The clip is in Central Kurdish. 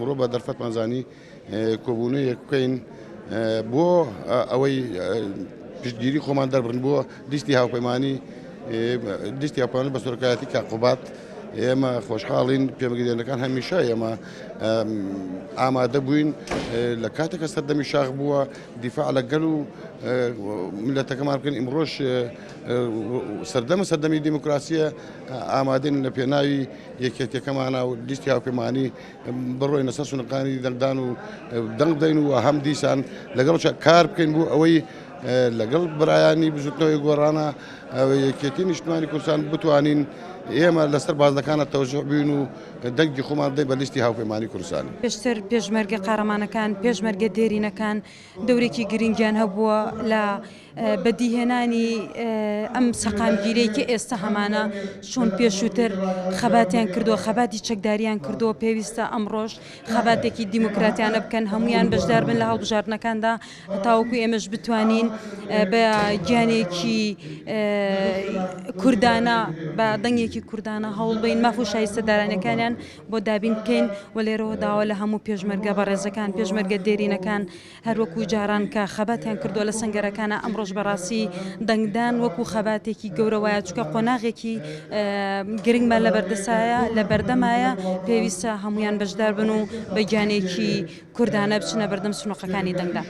ئەمڕۆ بە دەرفەتمانزانی کۆبوونەیەک بکەین بۆ ئەوەی پشتگیری خۆمان دەربڕین بۆ دیستی هاوپەیمانی بە سۆرکایەتی کاقوبات. ئێمە خۆشحاڵین پێمەگەدێنەکان هەمیشە ئێمە ئامادە بووین لە کاتێکە سەردەمی شاخ بووە دیفاع لەگەڵ و ملەتەکەمان بکەین. ئیمڕۆژ سەردەمی دیموکراسیە ئامادەین لە پێناوی یەکێتیەکەمانە و لیستی هاوپەیمانی بڕۆین لەسەر سونقانی دەنگدان و دەنگ بدەین و هەم دیسان لەگەڵ کار بکەین بۆ ئەوەی لەگەڵ برایانی بزوتنەوەی گۆڕانە یەکێتی نیشتمانی کوردستان بتوانین ئێمە لەسەر بازەکانە تەوەجوه بین و دەنگی خۆمان بدەین بە لیستی هاوپەیمانی کوردستانی. پێشتر پێشمەرگە قارەمانەکان پێشمەرگە دێرینەکان دەورێکی گرنگیان هەبووە لە بەدیهێنانی ئەم سەقامگیرەی کە ئێستا هەمانە چۆن پێشووتر خەباتیان کردووە خەباتی چەکداریان کردووە پێویستە ئەمڕۆژ خەباتێکی دیموکراتیانە بکەن هەمویان بەشدار بن لە هەڵبژاردنەکاندا تاوەکو ئێمەش بتوانین بە گیانێکی کوردانە بە دەنگێکی کوردانە هەوڵ بین ماف و شایستە دارانەکانیان بۆ دابین بکەین و لێرەوە داوە لە هەموو پێشمەرگە بەڕێزەکان پێشمەرگە دێرینەکان هەروەکو جاران کە خەباتیان کردووە لە سەنگەرەکانە ئەمڕۆژ بەڕاستی دەنگدان وەکو خەباتێکی گەورەوەیە چکە قۆناغێکی گرنگمان لە بەردەسایە لە بەردەمایە پێویستە هەمویان بەشدار بن و بە گیانێکی کوردانە بچنە بەردەم سنووقەکانی دەنگدا.